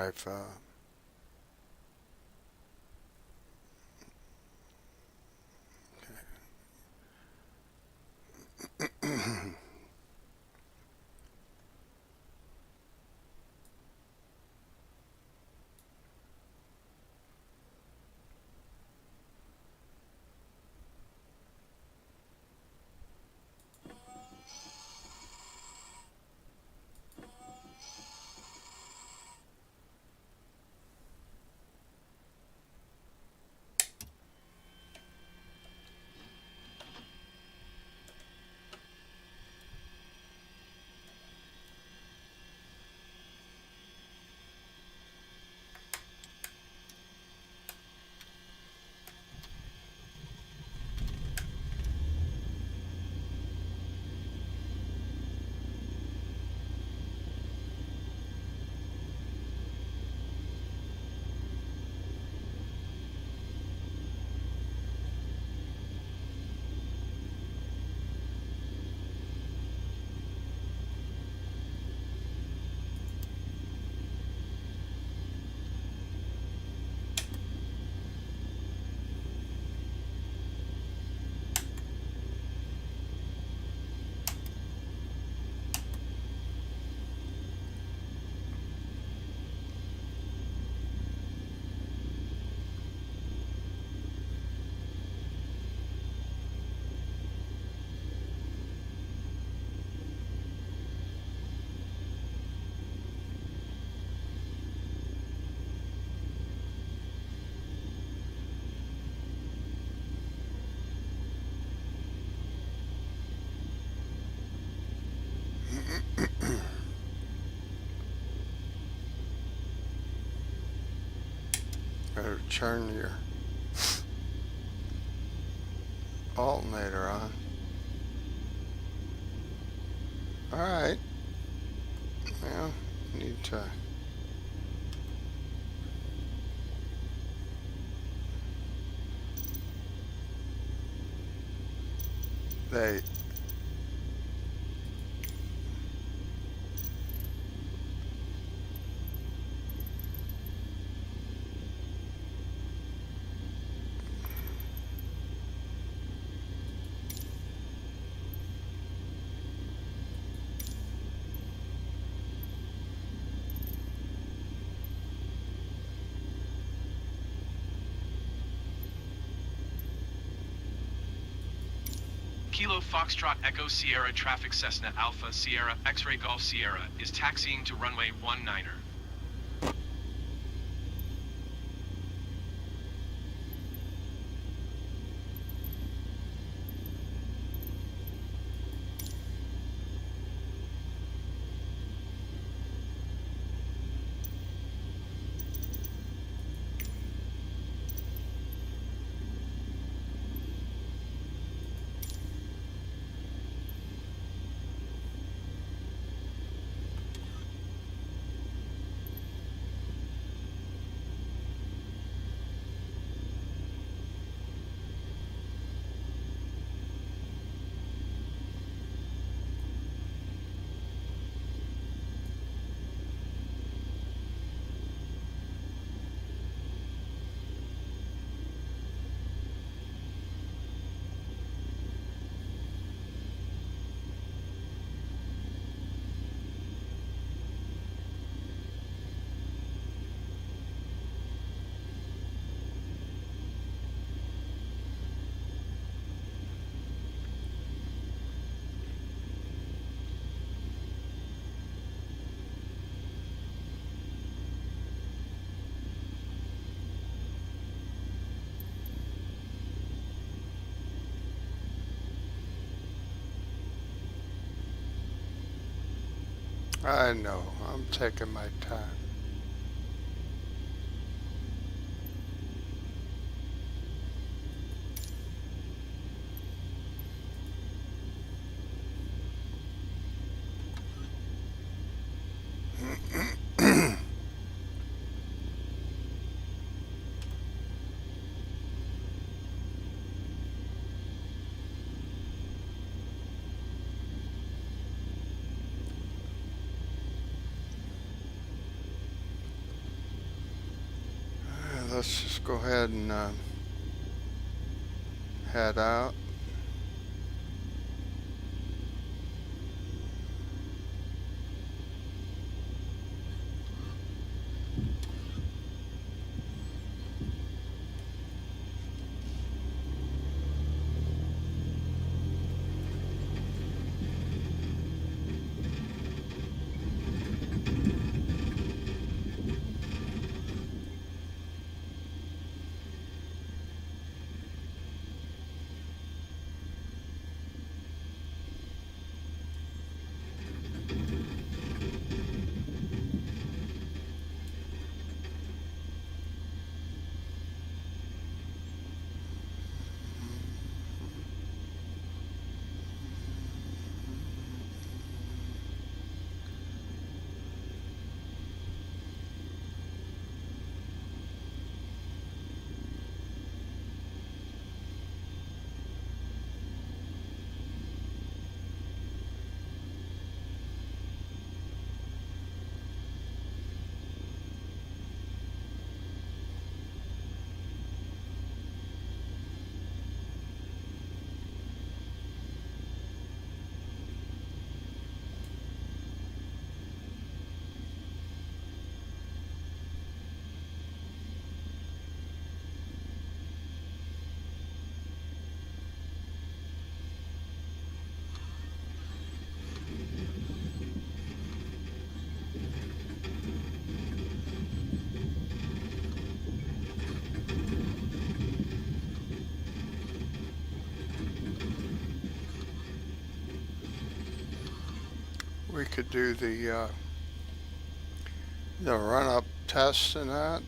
I've better turn your alternator on. Alright. Well, need to they Kilo Foxtrot Echo Sierra Traffic Cessna Alpha Sierra X-Ray Golf Sierra is taxiing to runway 19er. I know, I'm taking my time. let's just go ahead and head out. We could do the run-up test and that.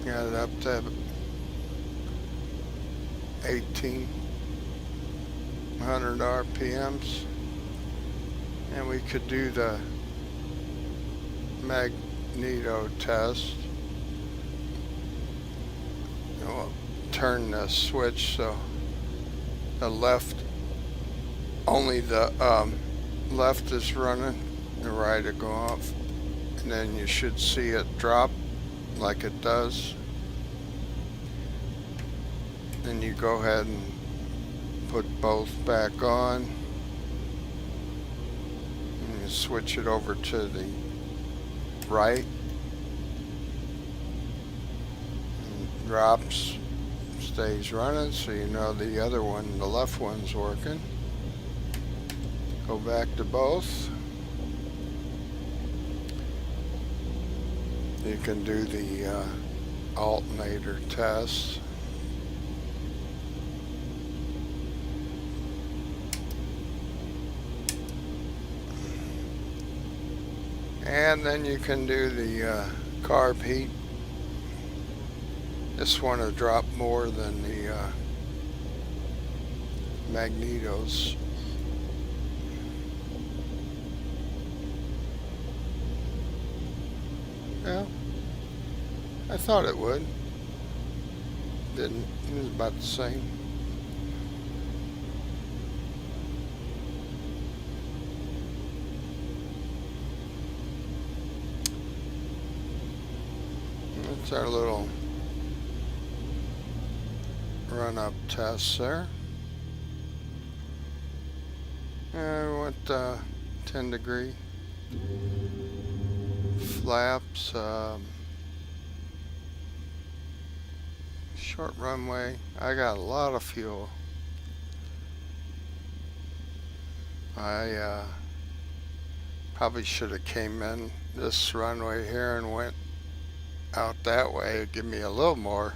Got it up to 1800 RPMs, and we could do the magneto test. And we'll turn the switch so the left, only the left is running, the right will go off, and then you should see it drop like it does. Then you go ahead and put both back on, and you switch it over to the right, and it drops, stays running, so you know the other one, the left one's working. Go back to both. You can do the alternator test. And then you can do the carb heat. This one will drop more than the magnetos. Yeah, I thought it would. Didn't. It was about the same. That's our little run-up test there. And we went 10 degree flaps, short runway. I got a lot of fuel. I probably should have came in this runway here and went out that way. It'd give me a little more.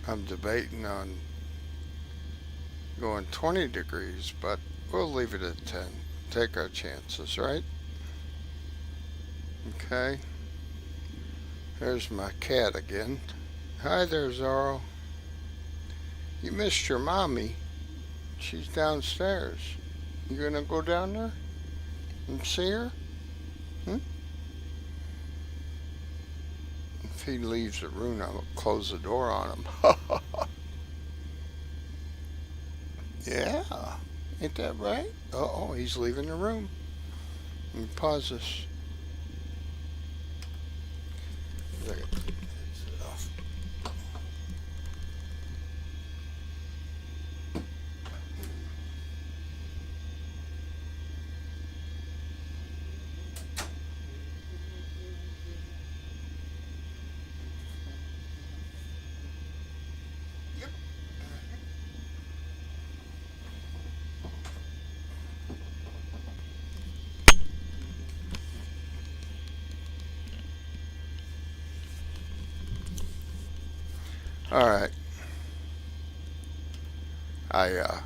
I'm debating on going 20 degrees, but we'll leave it at 10. Take our chances, right? Okay. There's my cat again. Hi there, Zorro. You missed your mommy. She's downstairs. You gonna go down there and see her? Hmm? If he leaves the room, I'll close the door on him. Yeah. Ain't that right? Uh-oh, he's leaving the room. Let me pause this. Look at off. Yep. All right. I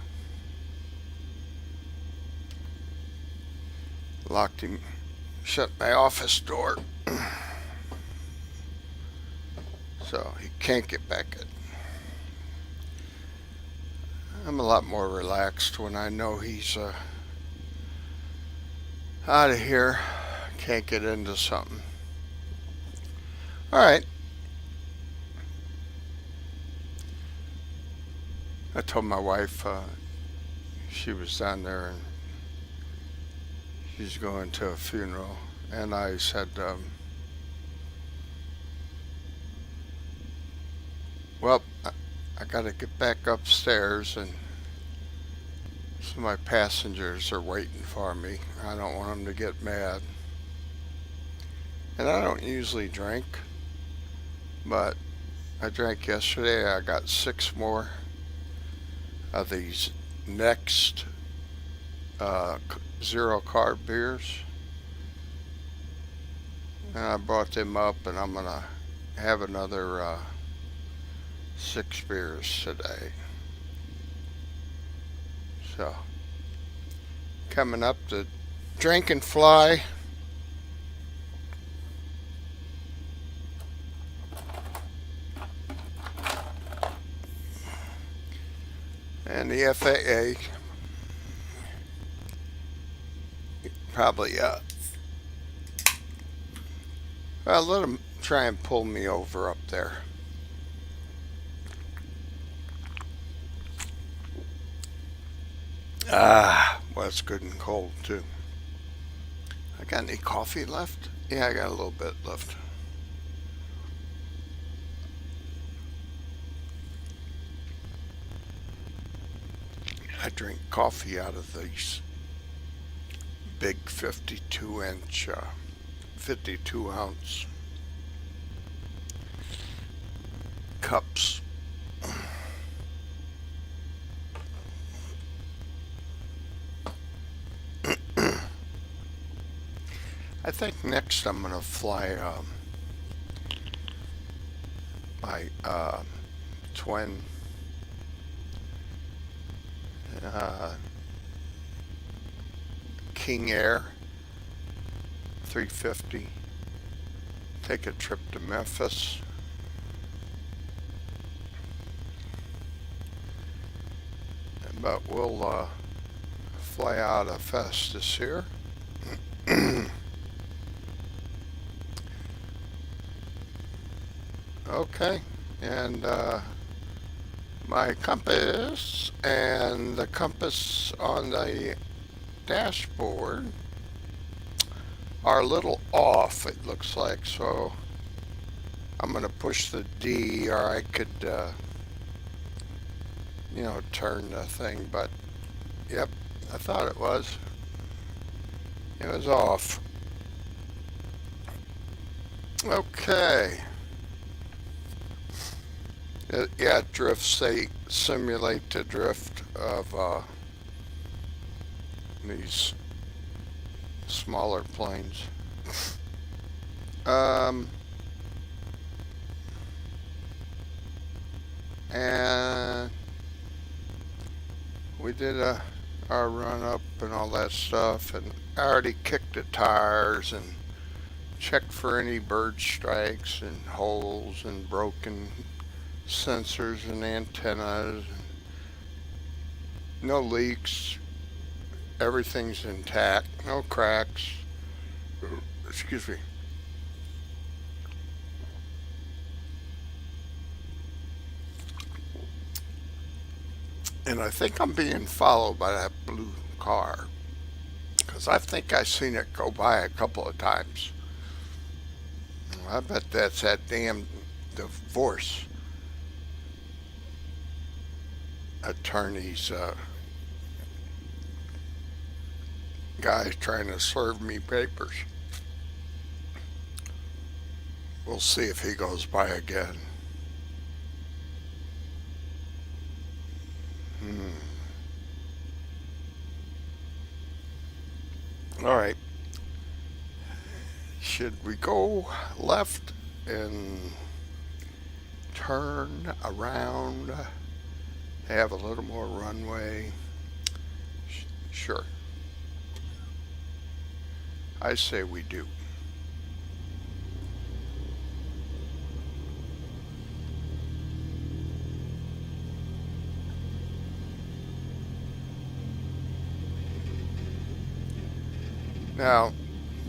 locked him, shut my office door, so he can't get back in. I'm a lot more relaxed when I know he's out of here, can't get into something. All right. I told my wife she was down there and she's going to a funeral, and I said, well, I got to get back upstairs, and some of my passengers are waiting for me. I don't want them to get mad. And I don't usually drink, but I drank yesterday. I got 6 more of these next zero carb beers, and I brought them up, and I'm gonna have another 6 beers today. So coming up, the Drink and Fly. And the FAA probably, well, let them try and pull me over up there. Well, it's good and cold too. I got any coffee left? Yeah, I got a little bit left. I drink coffee out of these big 52-inch, 52-ounce cups. I think next I'm gonna fly my twin King Air 350. Take a trip to Memphis. But we'll fly out of Festus here. Okay, and my compass and the compass on the dashboard are a little off, it looks like, so I'm going to push the D, or I could, you know, turn the thing, but yep, I thought it was. It was off. Okay. Yeah, drifts, they simulate the drift of these smaller planes. And we did our run up and all that stuff, and I already kicked the tires and check for any bird strikes and holes and broken sensors and antennas. No leaks. Everything's intact. No cracks. Excuse me. And I think I'm being followed by that blue car, because I think I've seen it go by a couple of times. I bet that's that damn divorce attorney's guy trying to serve me papers. We'll see if he goes by again. All right. Should we go left and turn around, have a little more runway? Sure. I say we do. Now,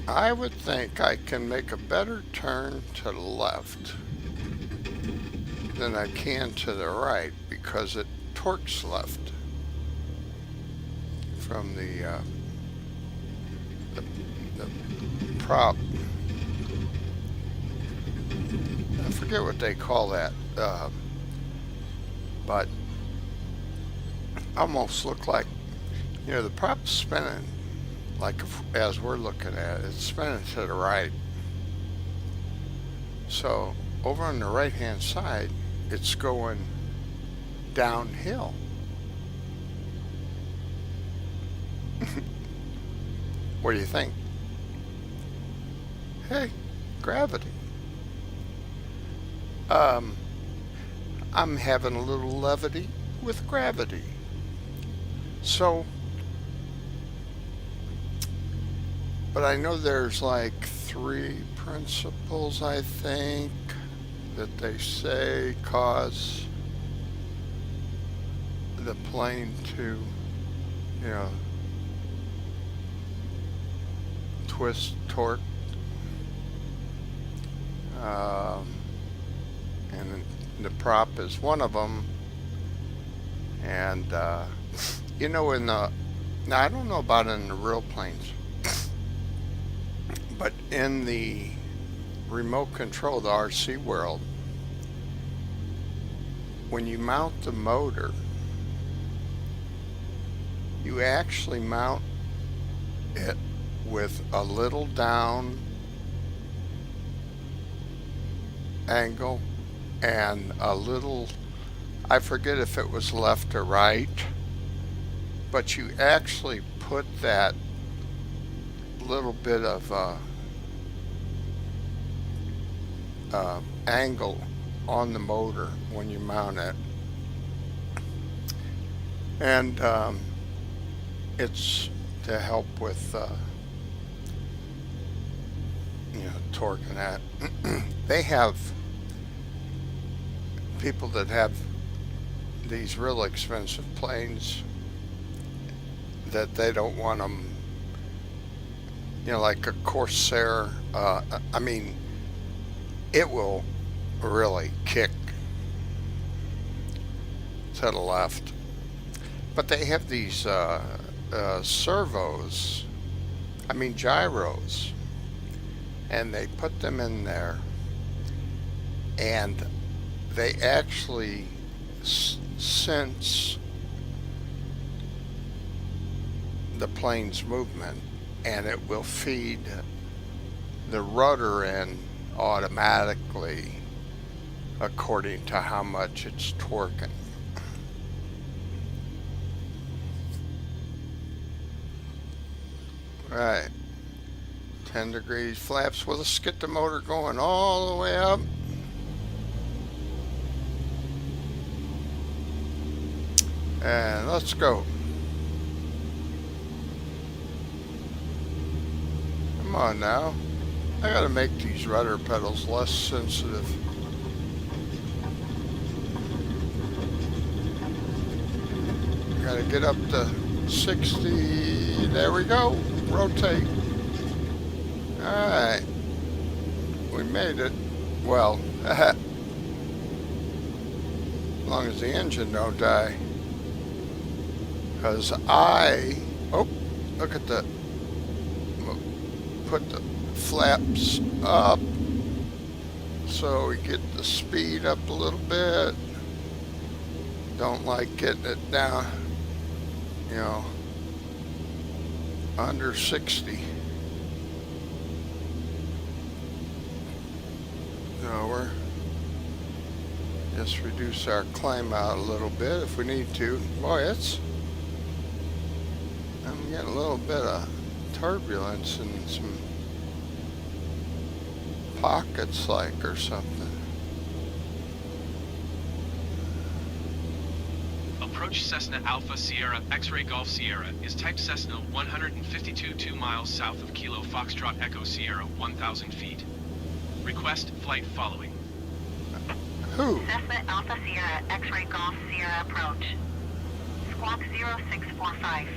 I would think I can make a better turn to the left than I can to the right, because it torques left from the prop. I forget what they call that, but almost look like, you know, the prop's spinning. Like as we're looking at it, it's spinning to the right. So over on the right hand side, it's going downhill. What do you think? Hey, gravity. I'm having a little levity with gravity. So, but I know there's like 3 principles, I think, that they say cause the plane to, you know, twist, torque, and the prop is one of them. And you know, in the, now I don't know about in the real planes, but in the remote control, the RC world, when you mount the motor, you actually mount it with a little down angle and a little, I forget if it was left or right, but you actually put that little bit of angle on the motor when you mount it, and it's to help with you know, torque and that. They have people that have these real expensive planes that they don't want them, you know, like a Corsair. I mean, it will really kick to the left, but they have these servos, I mean gyros, and they put them in there, and they actually sense the plane's movement, and it will feed the rudder in automatically according to how much it's torquing. Right, 10 degrees flaps. Well, let's get the motor going all the way up. And let's go. Come on now. I gotta make these rudder pedals less sensitive. Gotta get up to 60. There we go. Rotate. Alright. We made it. Well, as long as the engine don't die. Because oh, look at the, put the flaps up so we get the speed up a little bit. Don't like getting it down, you know, under 60. So we're just reduce our climb out a little bit if we need to. Boy, I'm getting a little bit of turbulence and some pockets like or something. Approach Cessna Alpha Sierra X-Ray Golf Sierra is type Cessna 152 2 miles south of Kilo Foxtrot Echo Sierra 1,000 feet. Request flight following. Who? Cessna Alpha Sierra X-Ray Golf Sierra approach. Squawk 0645.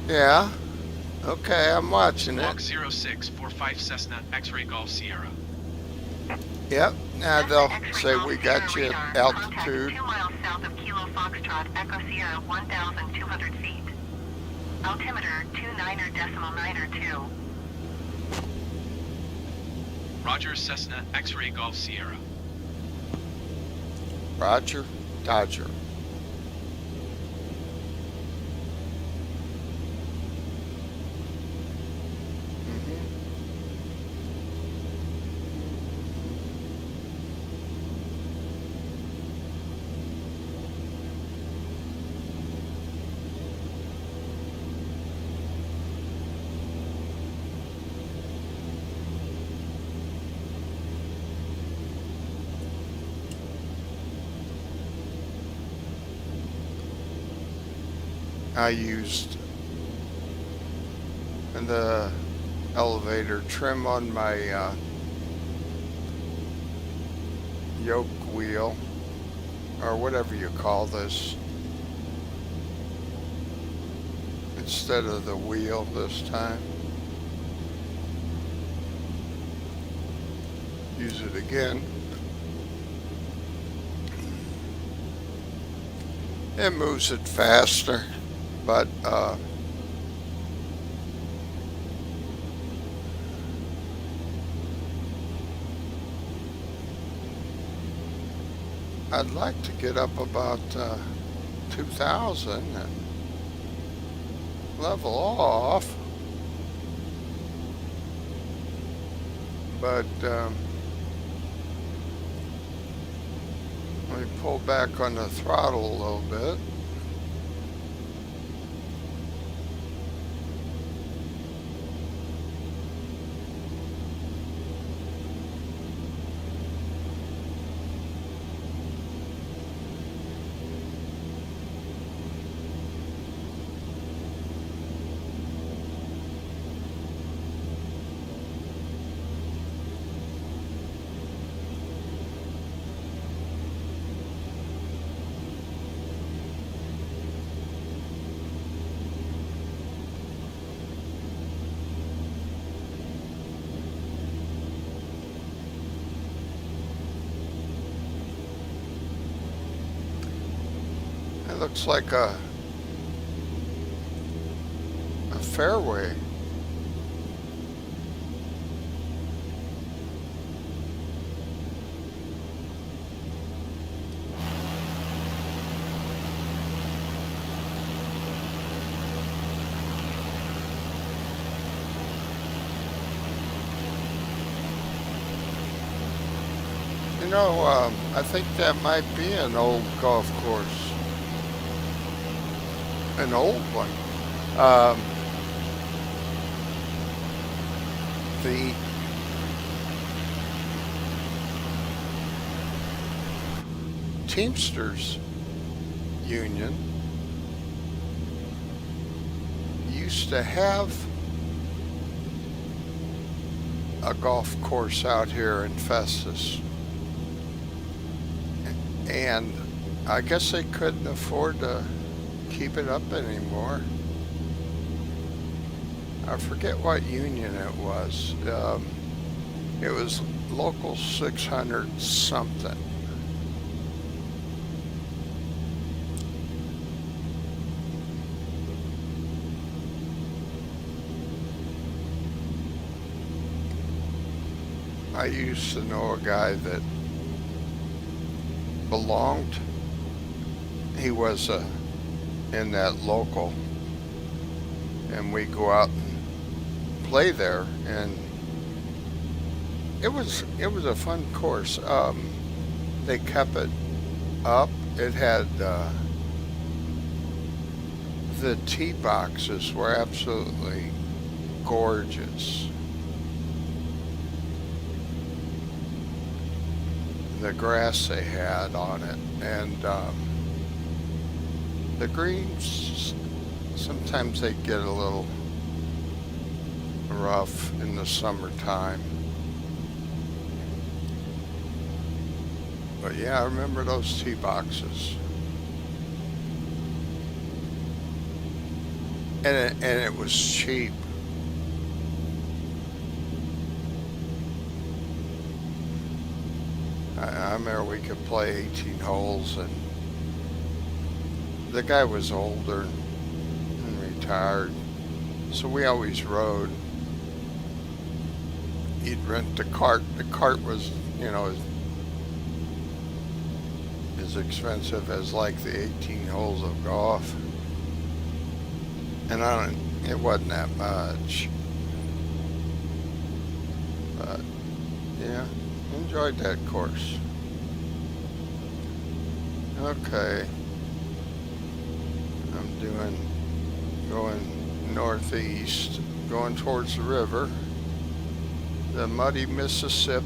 Yeah. Okay, I'm watching Squawk it. 0645 Cessna X-Ray Golf Sierra. Yep. Now Cessna they'll X-Ray say Golf we got you Sierra at radar. altitude. Contact 2 miles south of Kilo Foxtrot Echo Sierra 1,200 feet. Altimeter 29.902. Roger Cessna X-Ray Golf Sierra. Roger, Dodger. I used the elevator trim on my yoke wheel, or whatever you call this, instead of the wheel this time. Use it again. It moves it faster. But I'd like to get up about 2,000 and level off. But let me pull back on the throttle a little bit. It looks like a fairway. You know, I think that might be an old golf course. An old one. The Teamsters Union used to have a golf course out here in Festus. And I guess they couldn't afford to keep it up anymore. I forget what union it was. It was local 600 something. I used to know a guy that belonged. He was in that local, and we go out and play there, and it was a fun course. They kept it up. It had the tee boxes were absolutely gorgeous. The grass they had on it, and the greens, sometimes they get a little rough in the summertime. But yeah, I remember those tee boxes. And it was cheap. I remember we could play 18 holes, and the guy was older and retired, so we always rode. He'd rent the cart. The cart was, as expensive as like the 18 holes of golf, and it wasn't that much. But yeah, enjoyed that course. Okay, I'm going northeast, going towards the river, the muddy Mississippi.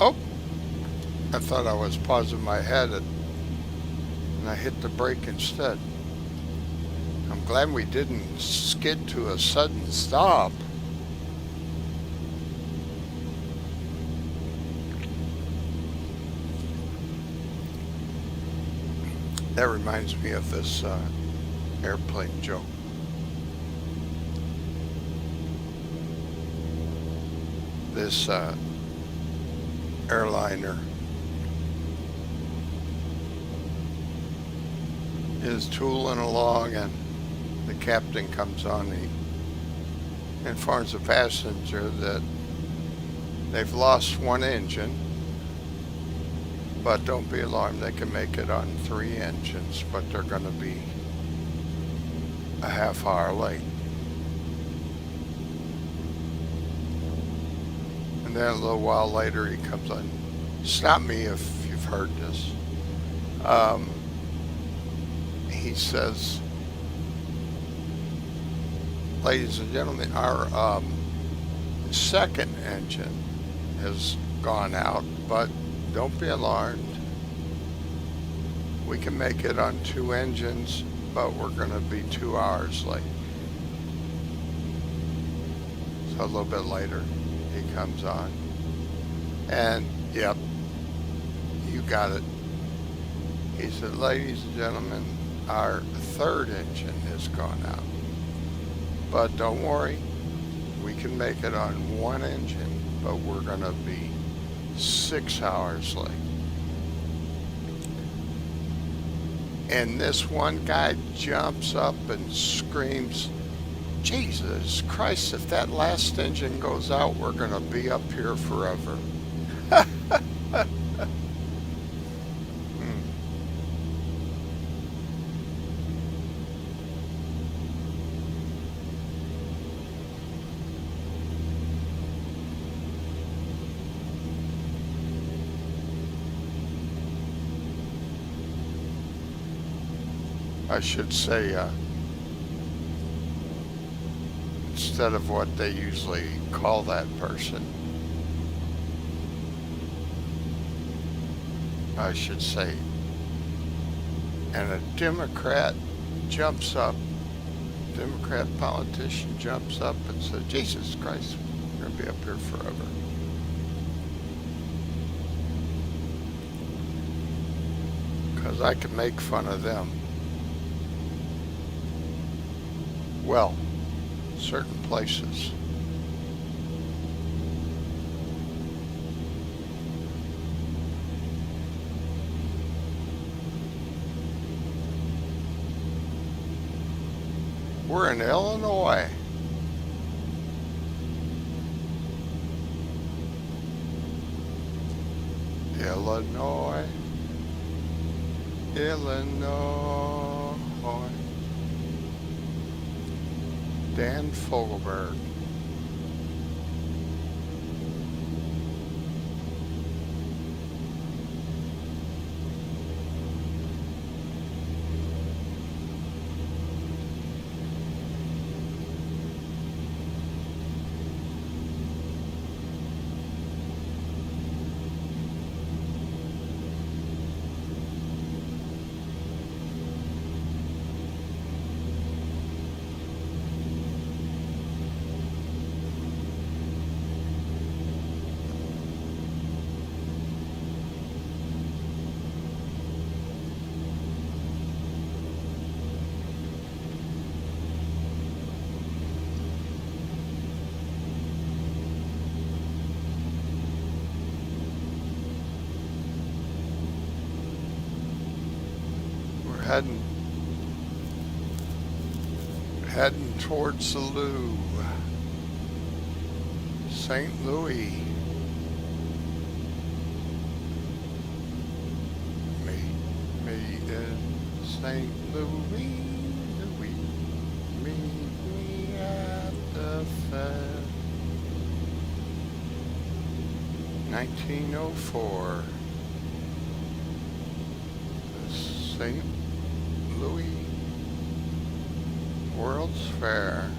Oh, I thought I was pausing my head and I hit the brake instead. I'm glad we didn't skid to a sudden stop. That reminds me of this airplane joke. This airliner is tooling along, and the captain comes on. He informs the passenger that they've lost one engine, but don't be alarmed, they can make it on 3 engines, but they're going to be a half hour late. And then a little while later he comes on. Stop me if you've heard this. He says, ladies and gentlemen, our second engine has gone out, but don't be alarmed. We can make it on 2 engines, but we're going to be 2 hours late. So a little bit later, he comes on. And, yep, you got it. He said, ladies and gentlemen, our third engine has gone out. But don't worry, we can make it on 1 engine, but we're going to be 6 hours late. And this one guy jumps up and screams, Jesus Christ, if that last engine goes out, we're going to be up here forever. I should say, instead of what they usually call that person, I should say, and a Democrat politician jumps up and says, Jesus Christ, we're going to be up here forever. Because I can make fun of them. Well, certain places. We're in Illinois. Illinois. Illinois. Dan Fogelberg. Heading towards the Lou, St. Louis. Me in St. Louis, meet me at the fair. 1904, the St. Louis World's Fair.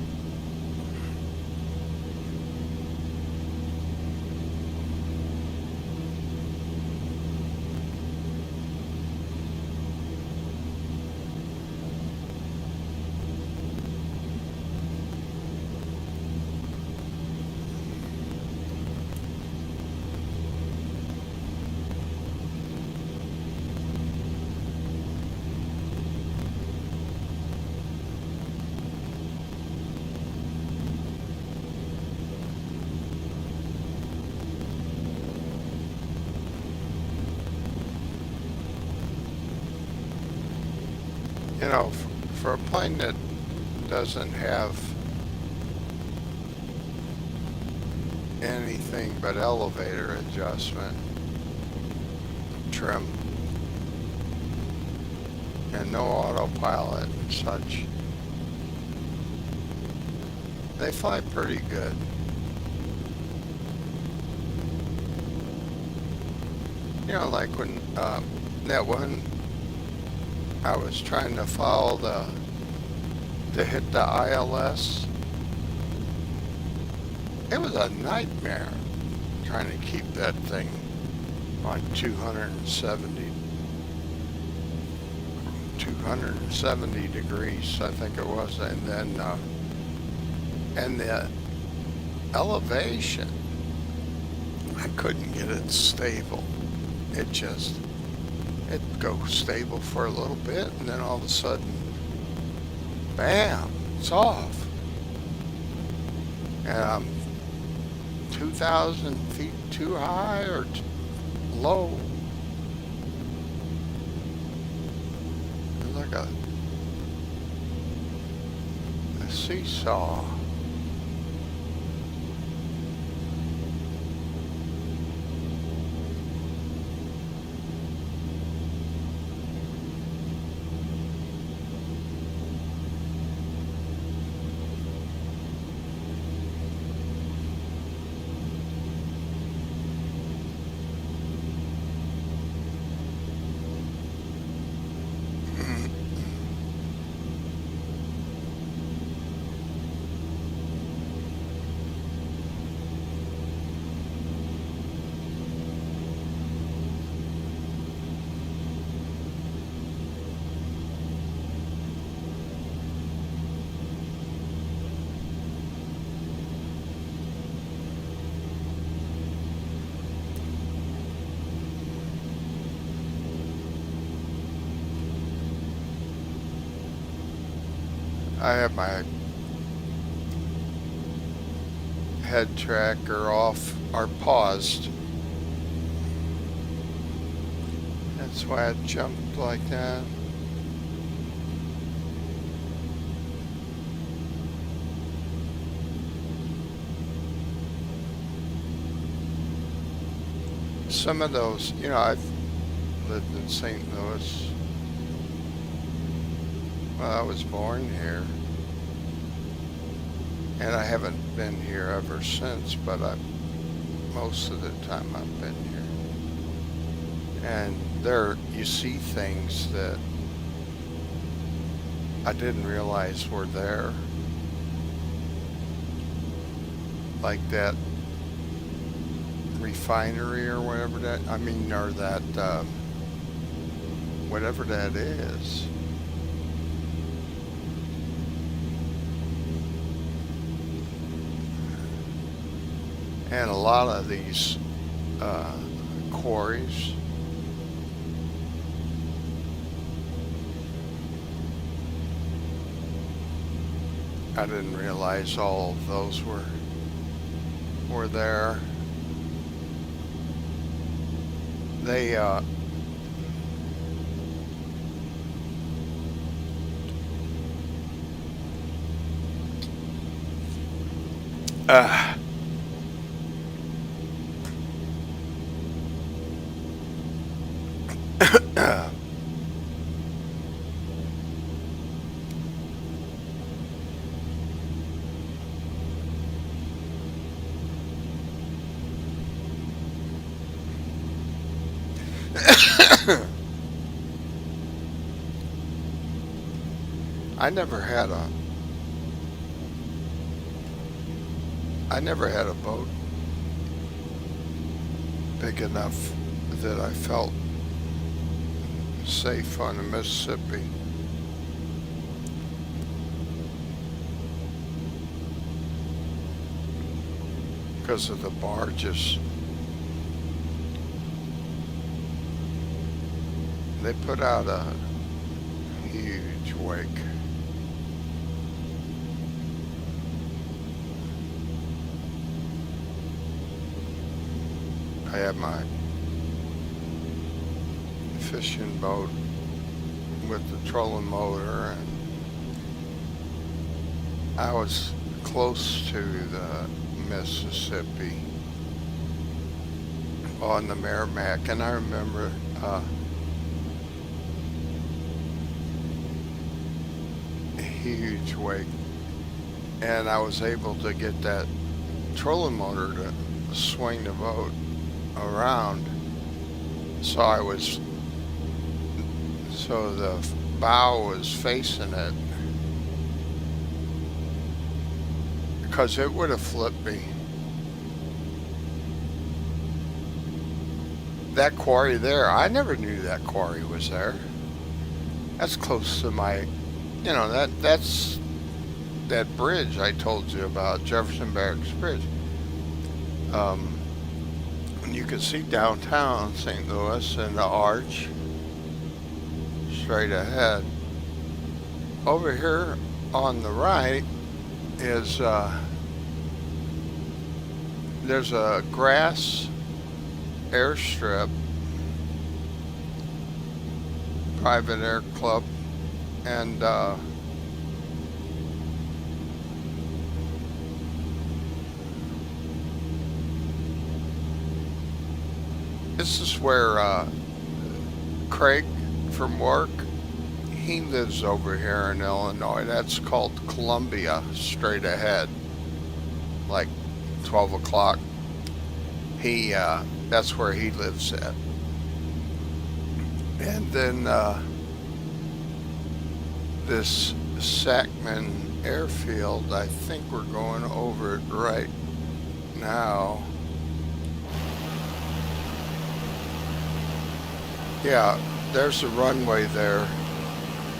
You know, for a plane that doesn't have anything but elevator adjustment, trim, and no autopilot and such, they fly pretty good. You know, like when that one I was trying to follow to hit the ILS. It was a nightmare trying to keep that thing on 270 degrees, I think it was, and then and the elevation, I couldn't get it stable. It'd go stable for a little bit, and then all of a sudden, bam, it's off. And I'm 2,000 feet too high or low. It's like a seesaw. I have my head tracker off or paused. That's why I jumped like that. Some of those, you know, I've lived in St. Louis. Well, I was born here. And I haven't been here ever since, but most of the time I've been here. And there you see things that I didn't realize were there. Like that refinery or whatever that, I mean, or that, whatever that is. And a lot of these quarries, I didn't realize all of those were there. They I never had a boat big enough that I felt safe on the Mississippi. Because of the barges. They put out a huge wake. I had my fishing boat with the trolling motor, and I was close to the Mississippi on the Merrimack, and I remember a huge wake, and I was able to get that trolling motor to swing the boat around, so the bow was facing it, because it would have flipped me. That quarry there, I never knew that quarry was there. That's close to my, you know, that's that bridge I told you about, Jefferson Barracks Bridge. You can see downtown St. Louis and the arch straight ahead. Over here on the right is there's a grass airstrip, private air club, and this is where Craig from work, he lives over here in Illinois. That's called Columbia, straight ahead, like 12 o'clock. That's where he lives at. And then this Sackman airfield, I think we're going over it right now. Yeah, there's a runway there,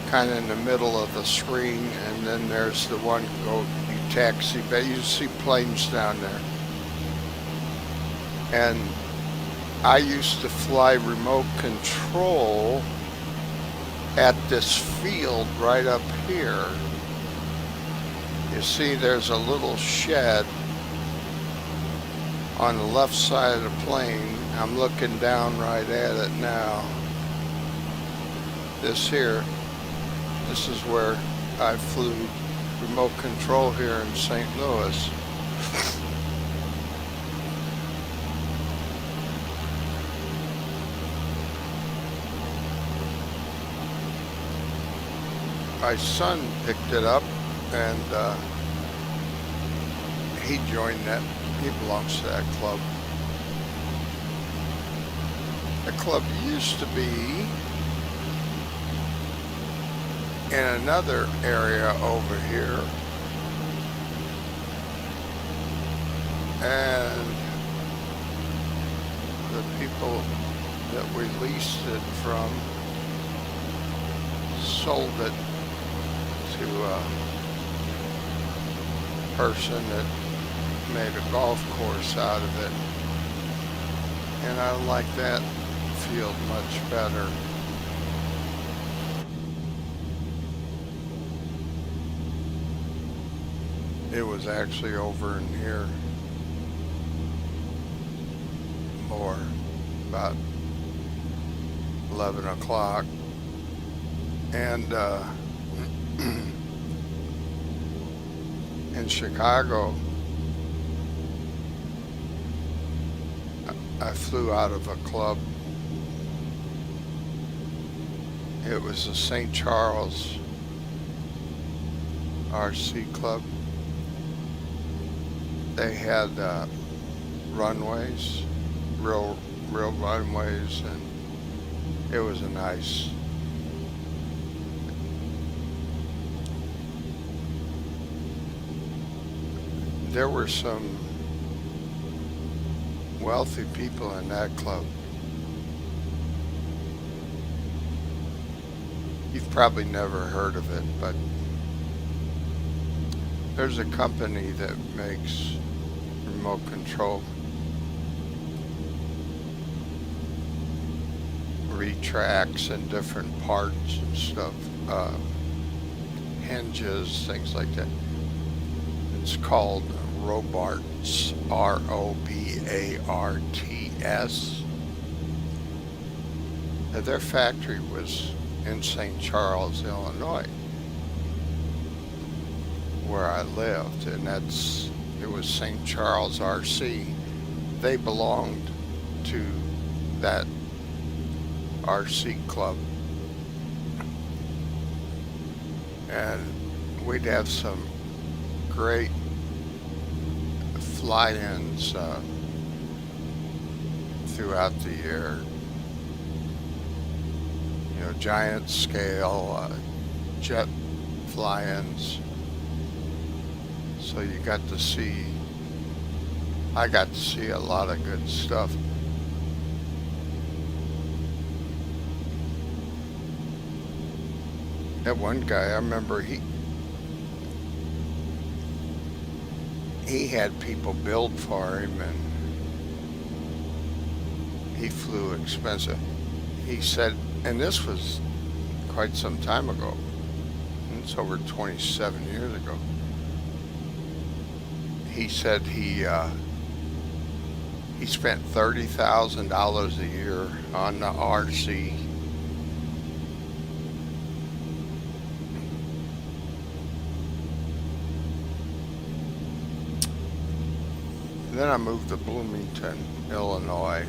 kind of in the middle of the screen, and then there's the one you taxi, but you see planes down there. And I used to fly remote control at this field right up here, You see there's a little shed on the left side of the plane. I'm looking down right at it now. This is where I flew remote control here in St. Louis. My son picked it up, and he joined that. He belongs to that club. The club used to be in another area over here, and the people that we leased it from sold it to a person that made a golf course out of it, and I like that field much better. It was actually over in here more, about 11 o'clock, and in Chicago, I flew out of a club. It was the St. Charles RC Club. They had runways, real runways, and it was a nice. There were some wealthy people in that club. You've probably never heard of it, but there's a company that makes remote control retracts and different parts and stuff, hinges, things like that. It's called Robarts, Robarts. Their factory was in St. Charles, Illinois, where I lived, and it was St. Charles RC. They belonged to that RC club, and we'd have some great fly-ins throughout the year. You know, giant scale jet fly-ins. So I got to see a lot of good stuff. That one guy, I remember he had people build for him, and he flew expensive. He said, and this was quite some time ago, it's over 27 years ago. He said he spent $30,000 a year on the RC. Then I moved to Bloomington, Illinois,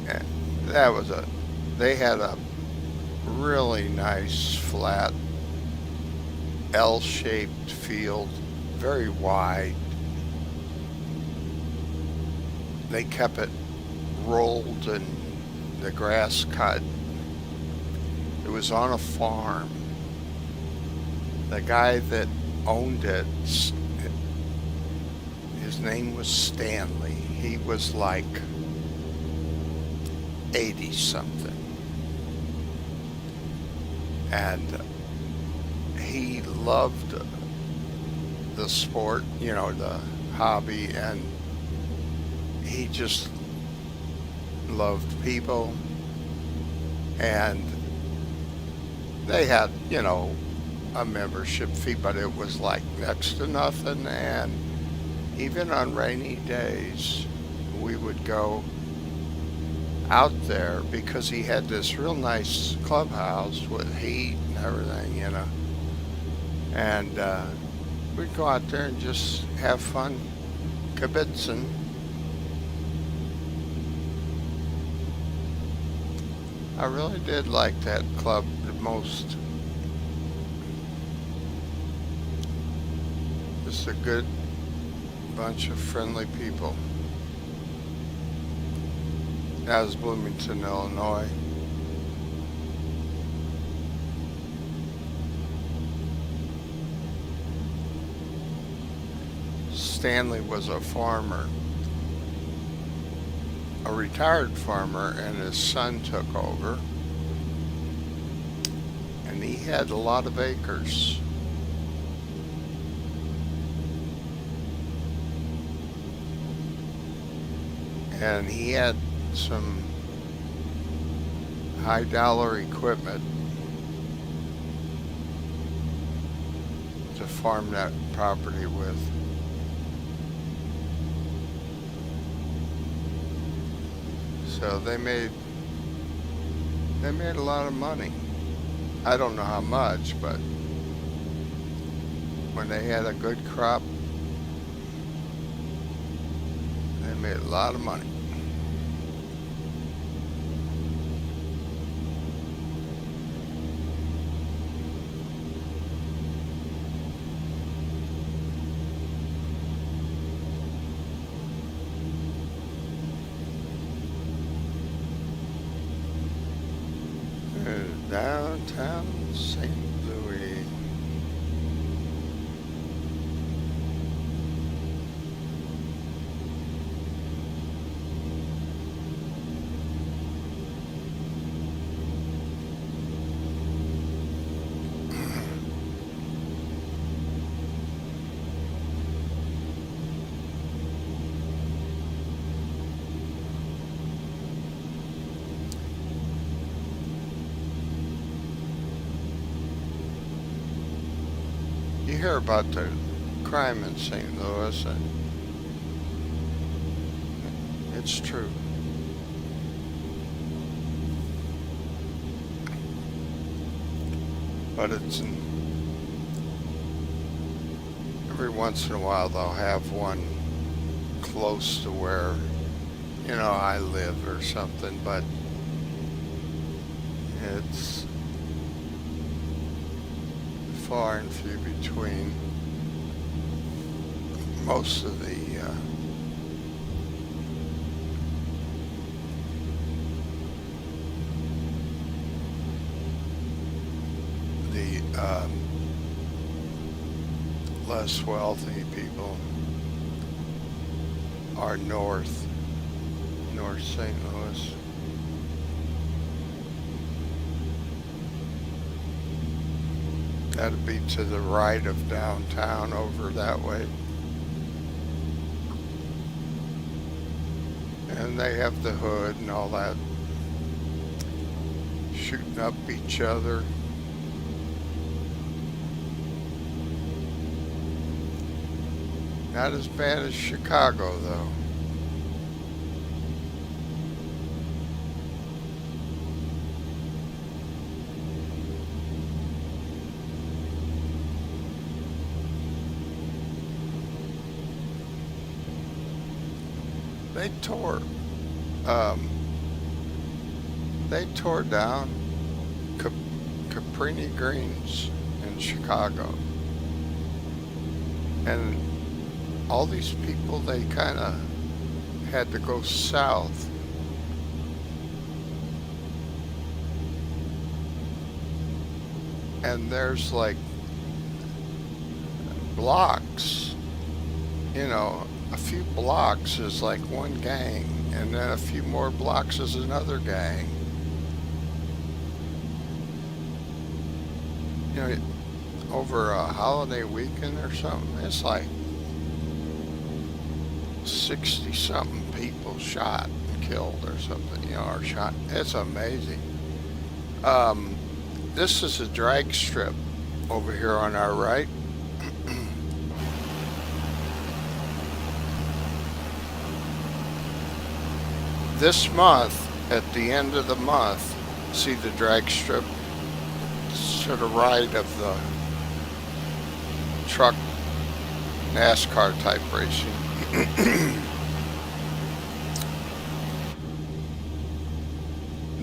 and they had a really nice flat L-shaped field, very wide. They kept it rolled and the grass cut. It was on a farm. The guy that owned it, his name was Stanley. He was like 80 something. And he loved the sport, you know, the hobby, and he just loved people. And they had, you know, a membership fee, but it was like next to nothing. And even on rainy days, we would go out there because he had this real nice clubhouse with heat and everything, you know. And we'd go out there and just have fun kibitzing. I really did like that club the most. Just a good bunch of friendly people. That was Bloomington, Illinois. Stanley was a farmer, a retired farmer, and his son took over. And he had a lot of acres. And he had some high dollar equipment to farm that property with. So they made a lot of money. I don't know how much, but when they had a good crop, they made a lot of money. Downtown St. Louis. You hear about the crime in St. Louis, and it's true. But every once in a while they'll have one close to where, you know, I live or something, but it's far and few between. Most of the less wealthy people are north St. Louis. That'd be to the right of downtown over that way. And they have the hood and all that, shooting up each other. Not as bad as Chicago, though. They tore down Caprini Greens in Chicago, and all these people, they kind of had to go south. And there's like blocks, you know, a few blocks is like one gang, and then a few more blocks is another gang. You know, over a holiday weekend or something, it's like 60 something people shot and killed or something, you know, or shot. It's amazing. This is a drag strip over here on our right. This month, at the end of the month, see the drag strip to the right of the truck NASCAR type racing.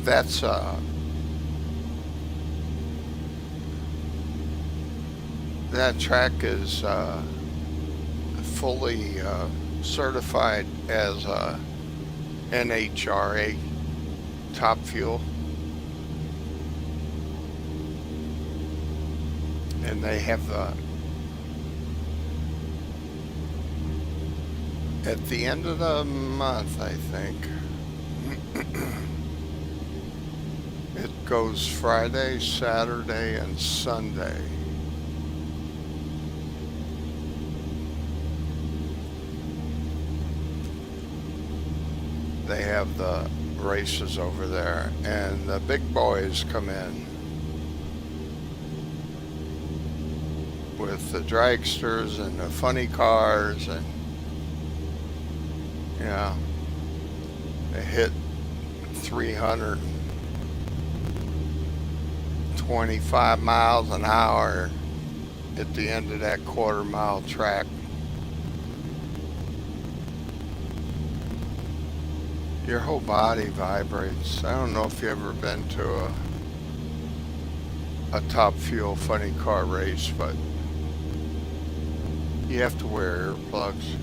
That's that track is fully certified as NHRA top fuel, and they have at the end of the month, I think. It goes Friday, Saturday, and Sunday. They have the races over there, and the big boys come in with the dragsters and the funny cars, and yeah, they hit 325 miles an hour at the end of that quarter-mile track. Your whole body vibrates. I don't know if you've ever been to a top fuel funny car race, but you have to wear earplugs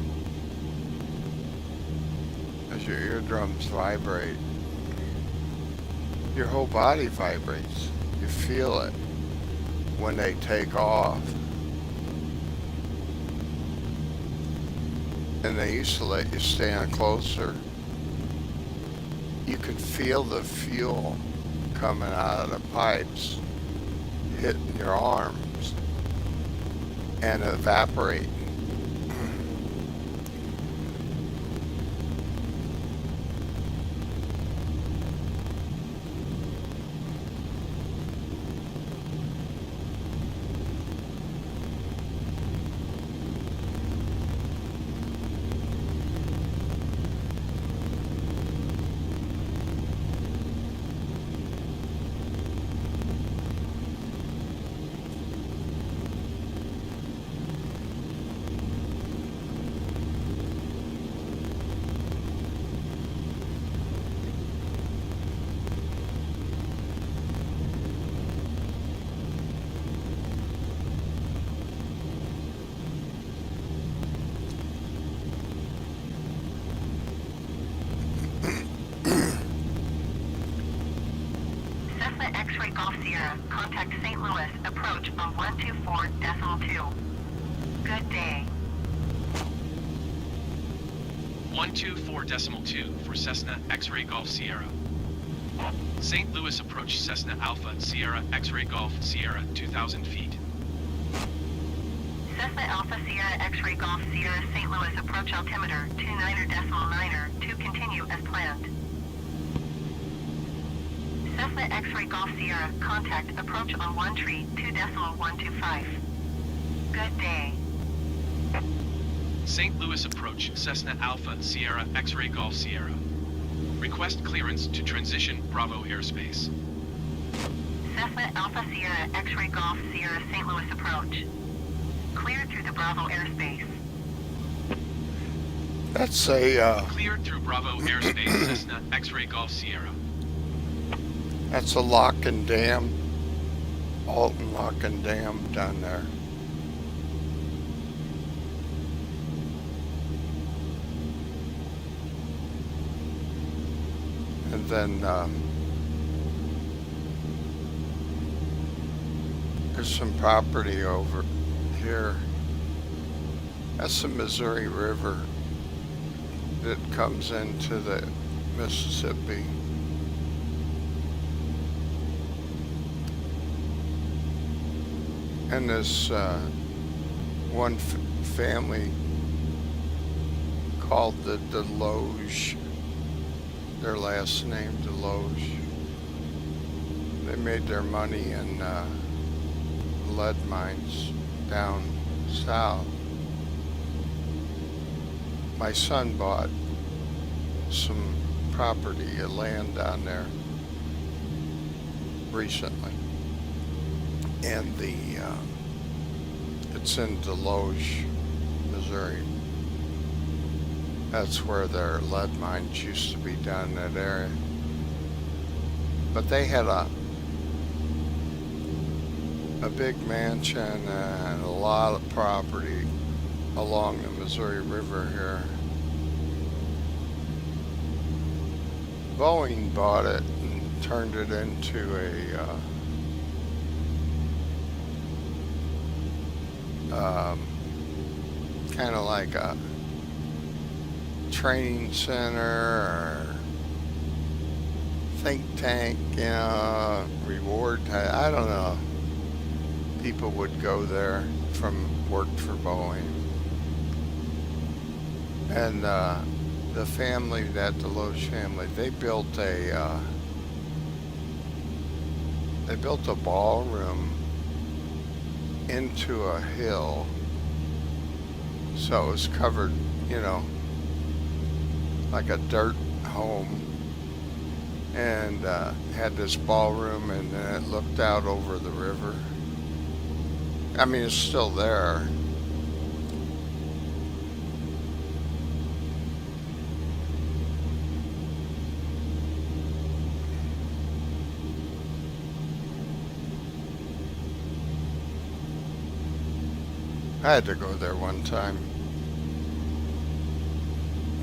as your eardrums vibrate. Your whole body vibrates. You feel it when they take off. And they used to let you stand closer. You could feel the fuel coming out of the pipes, hitting your arms, and evaporating. X-ray Golf Sierra, contact St. Louis, approach on 124.2. Good day. 124.2 for Cessna X-ray Golf Sierra. St. Louis approach Cessna Alpha Sierra X-ray Golf Sierra 2,000 feet. Cessna Alpha Sierra X-ray Golf Sierra St. Louis approach altimeter 29.9 to continue as planned. Cessna X-ray Golf Sierra, contact approach on 132.125. Good day. St. Louis approach Cessna Alpha Sierra X-ray Golf Sierra. Request clearance to transition Bravo airspace. Cessna Alpha Sierra X-ray Golf Sierra St. Louis approach. Cleared through the Bravo airspace. That's a Cleared through Bravo airspace, Cessna X-ray Golf Sierra. that's a lock and dam, Alton lock and dam down there. And then there's some property over here. That's the Missouri River that comes into the Mississippi. And this one family called the Deloge, their last name Deloge. They made their money in lead mines down south. My son bought some property, land down there recently, and it's in Deloge, Missouri. That's where their lead mines used to be down in that area. But they had a big mansion and a lot of property along the Missouri River here. Boeing bought it and turned it into a kind of like a training center or think tank, reward. I don't know. People would go there from worked for Boeing, and the family, that Deloge family, they built a ballroom into a hill, so it was covered, like a dirt home, and had this ballroom, and then it looked out over the river. I mean, it's still there. I had to go there one time,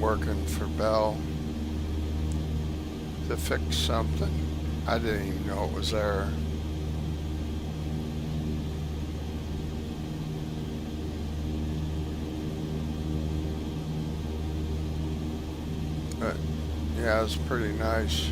working for Bell, to fix something. I didn't even know it was there. But yeah, it was pretty nice.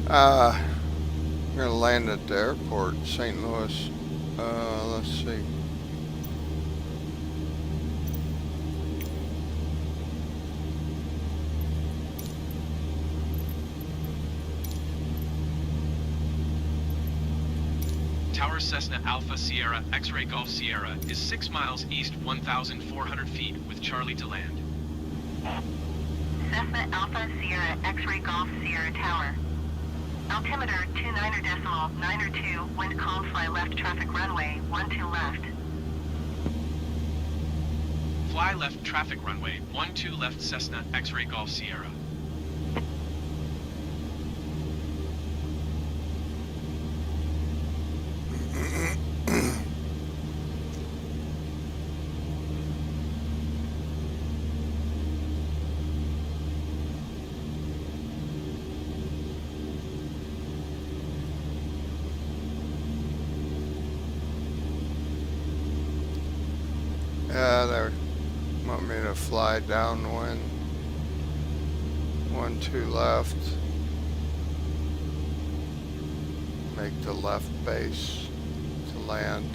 I'm gonna land at the airport, St. Louis. Let's see. Tower Cessna Alpha Sierra X-Ray Golf Sierra is 6 miles east 1,400 feet with Charlie to land. Cessna Alpha Sierra X-Ray Golf Sierra Tower. Altimeter 29.902, wind calm, fly left traffic runway 12 left. Fly left traffic runway 12 left Cessna X-Ray Golf Sierra. They want me to fly downwind. 12 left. Make the left base to land.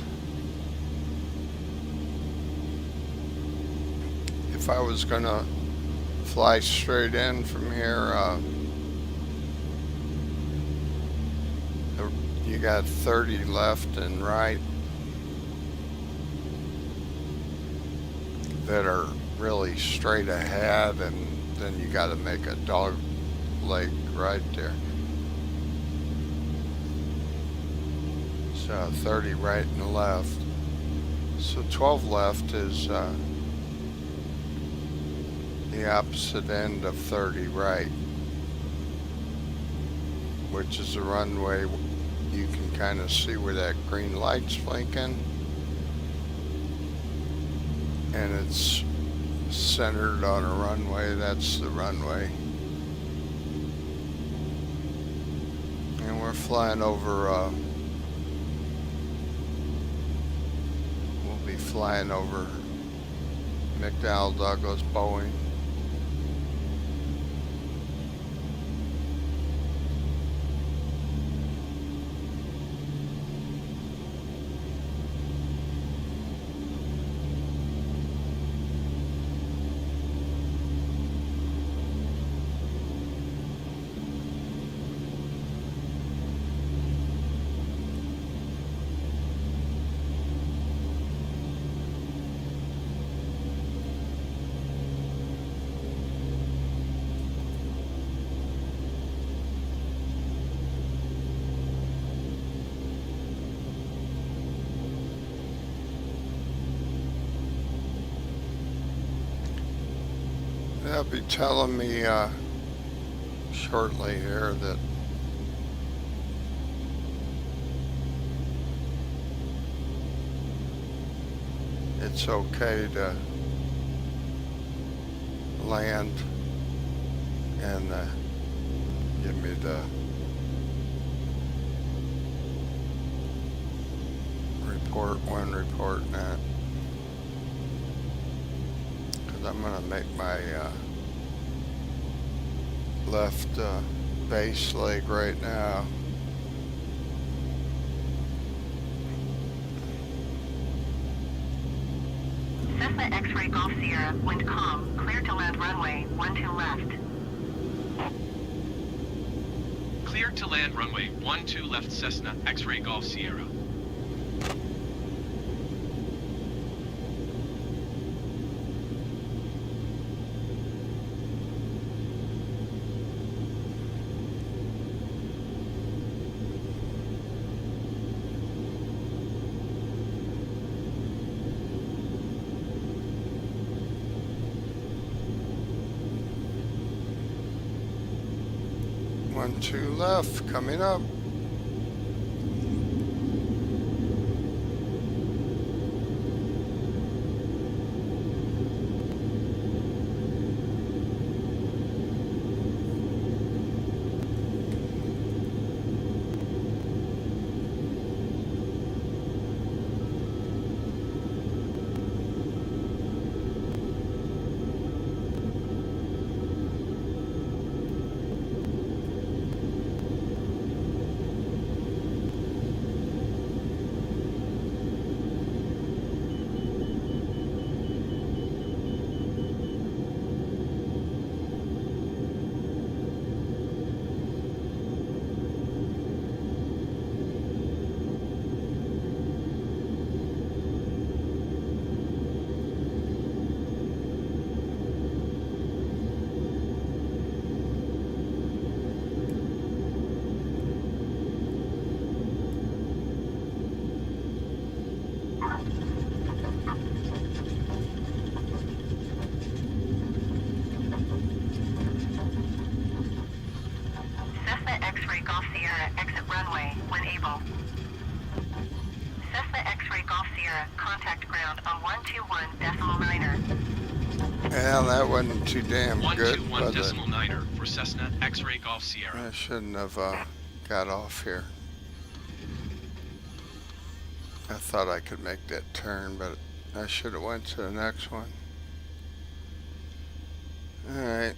If I was gonna fly straight in from here, you got 30 left and right that are really straight ahead, and then you got to make a dog leg right there. So 30 right and left. So 12 left is the opposite end of 30 right, which is a runway. You can kind of see where that green light's blinking, and it's centered on a runway. That's the runway. And we're flying over, we'll be flying over McDonnell Douglas Boeing. They'll be telling me shortly here that it's okay to land and give me the report when reporting that, because I'm going to make my left base leg right now. Cessna X-ray Golf Sierra, wind calm, clear to land runway 12 left. Clear to land runway 12 left Cessna X-ray Golf Sierra. One, two left, coming up. Cessna X-ray Golf Sierra, exit runway when able. Cessna X-ray Golf Sierra, contact ground on 121.9er. Yeah, that wasn't too damn good, was it? 121.9er for Cessna X-ray Golf Sierra. I shouldn't have got off here. I thought I could make that turn, but I should have went to the next one. All right.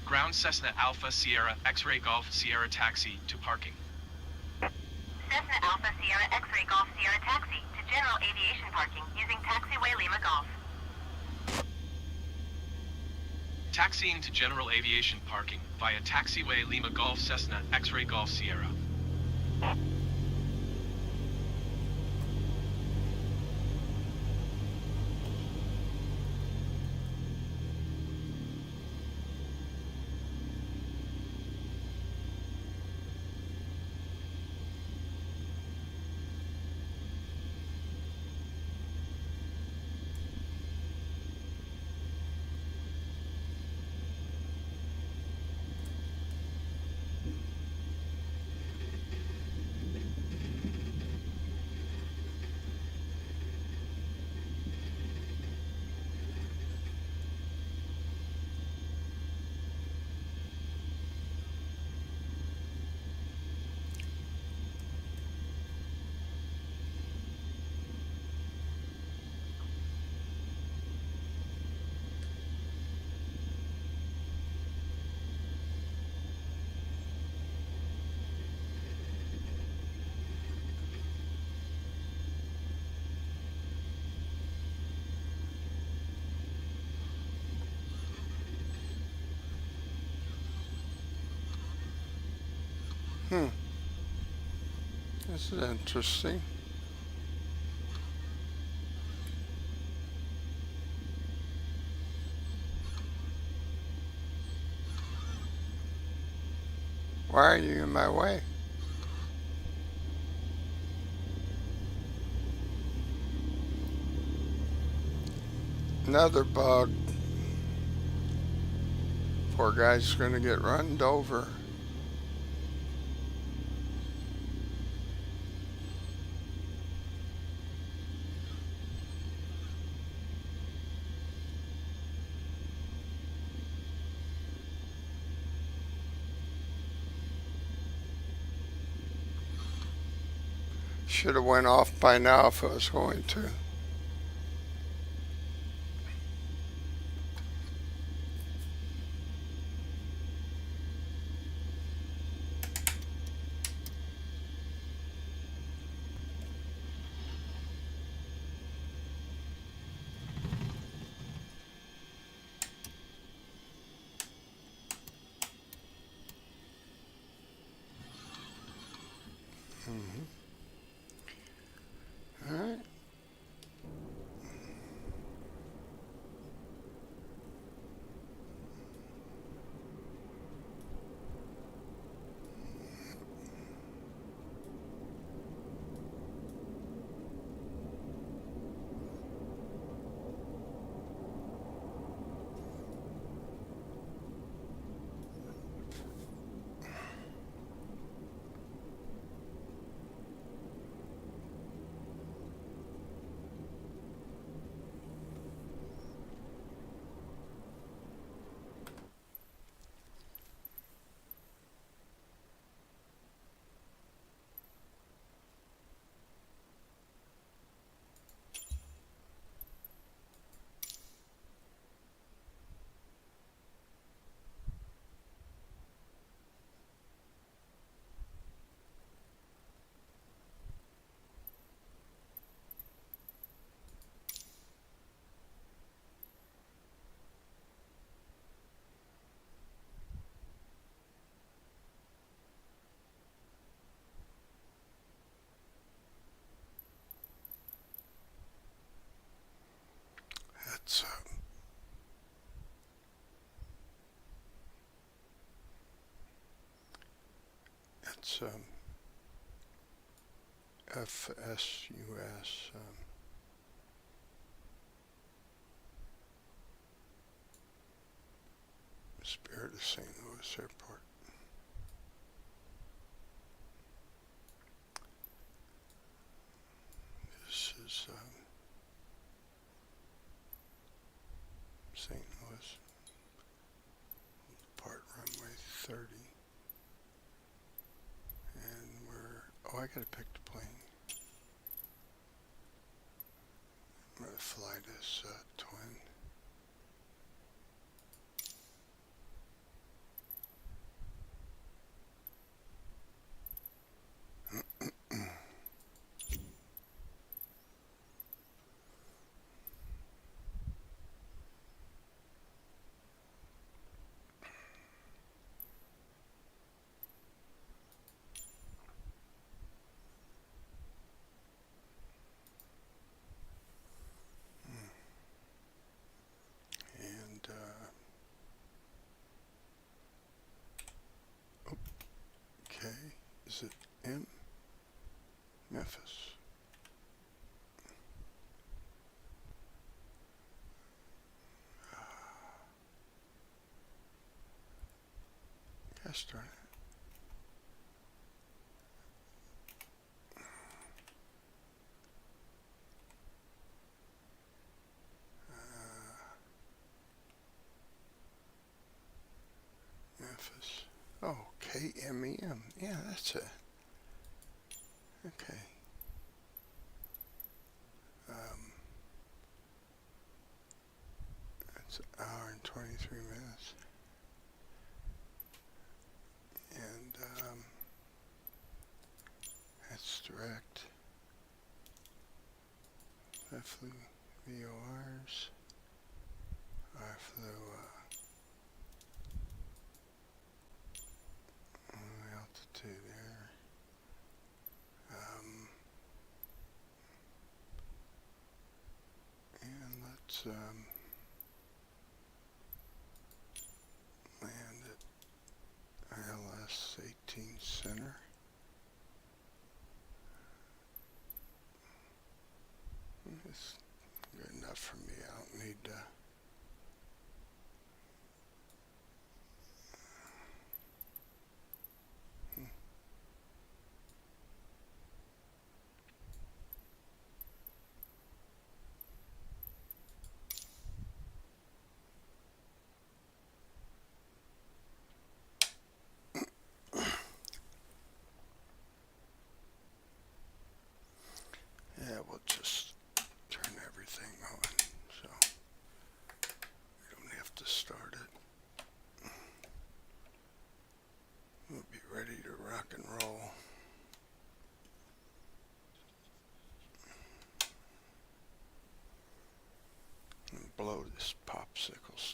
Ground Cessna Alpha Sierra X-ray Golf Sierra taxi to parking. Cessna Alpha Sierra X-ray Golf Sierra taxi to general aviation parking using taxiway Lima Golf. Taxiing to general aviation parking via taxiway Lima Golf Cessna X-ray Golf Sierra. This is interesting. Why are you in my way? Another bug. Poor guy's gonna get run over. Should have went off by now if I was going to. All right. That's FSUS. Spirit of St. Louis Airport. This is St. Louis. Part runway 30. And I gotta pick the plane. I'm gonna fly this twin. And okay, is it M? Memphis. Gosh darn it. Memphis. Oh, KMEM. Yeah, that's it. Okay. That's an hour and 23 minutes. And that's direct. I flew VORs. I flew altitude there. And let's land at ILS 18.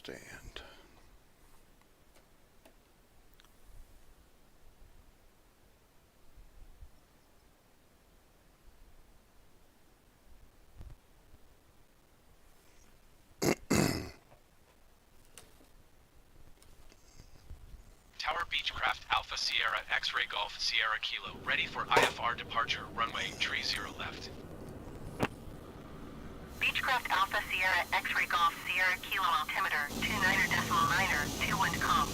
stand. Tower Beechcraft Alpha Sierra X-Ray Golf Sierra Kilo, ready for IFR departure, runway 30 left. Beechcraft Alpha Sierra X-Ray Golf Sierra Kilo altimeter 29.9er, 2 wind calm.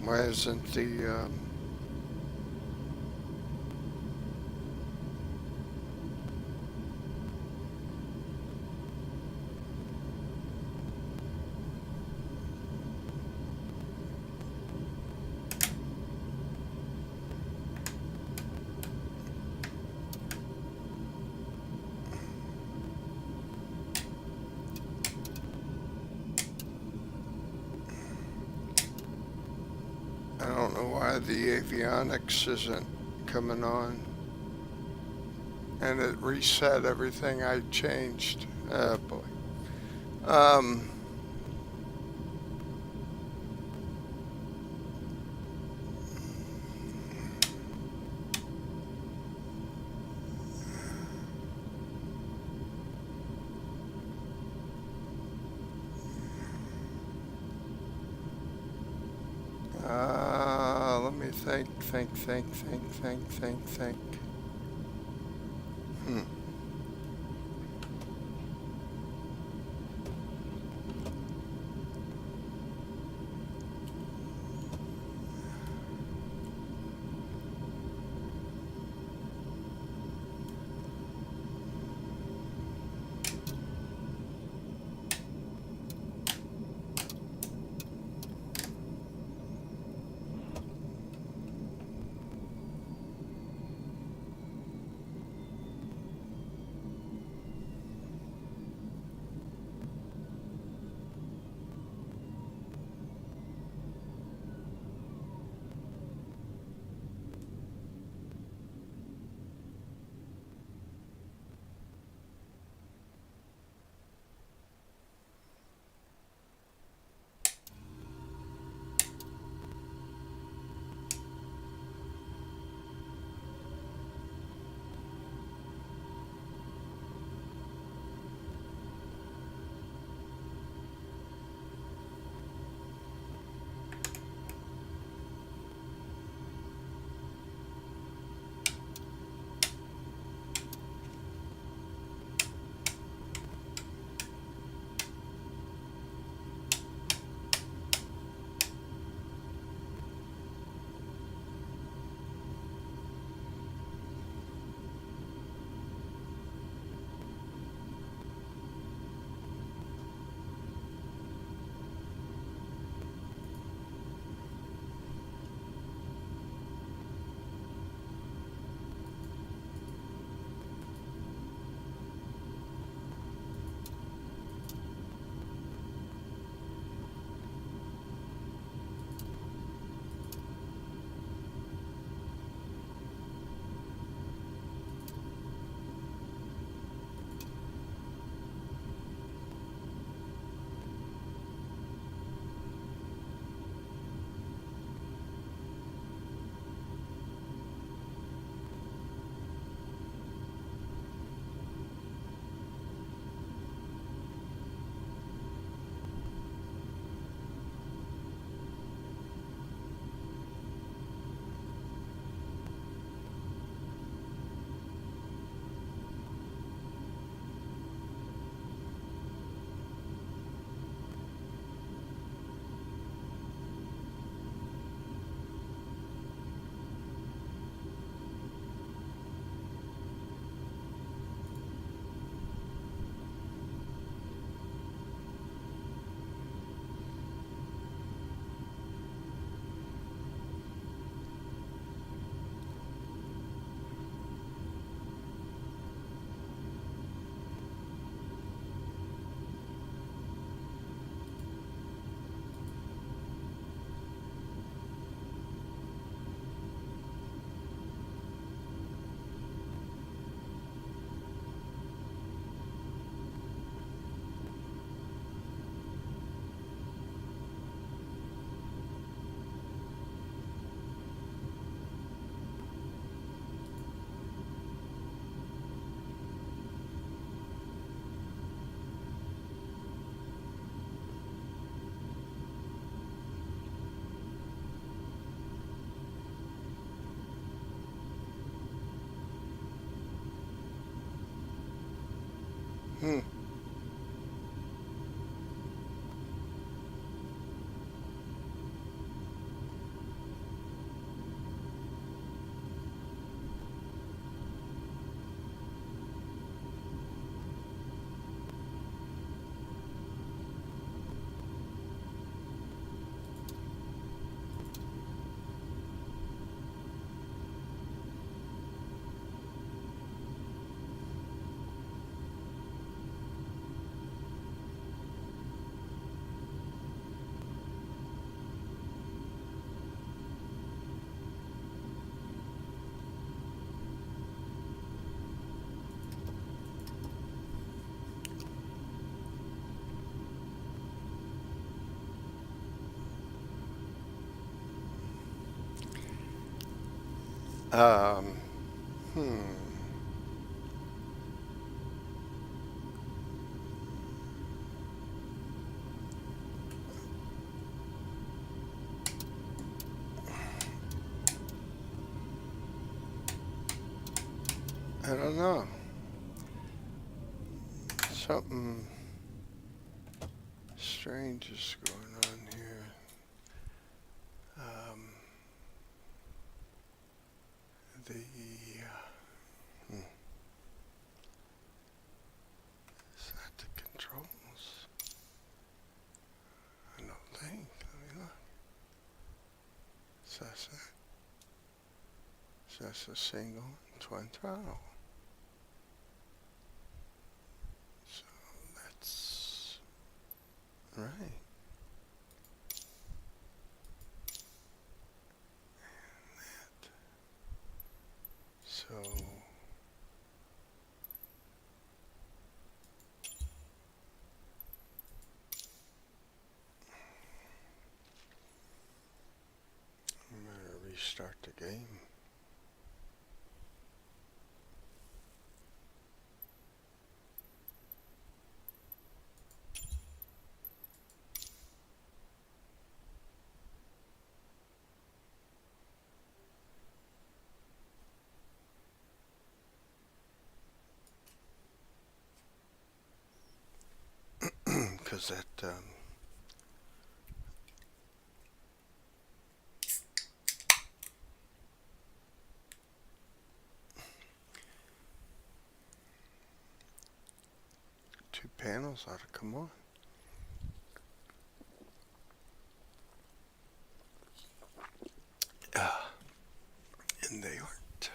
Why isn't the I don't know why the avionics isn't coming on, and it reset everything I changed. Oh boy. Let me think. Hmm. Um, hmm. I don't know. Something strange is going on here. The hmm. Is that the controls? I don't think. Let me look. So that's a single twin throttle. So that's right. That. So I'm gonna restart the game. Because that two panels ought to come on. And they aren't.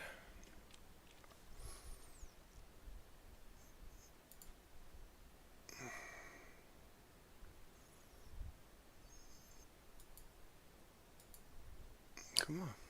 Come on.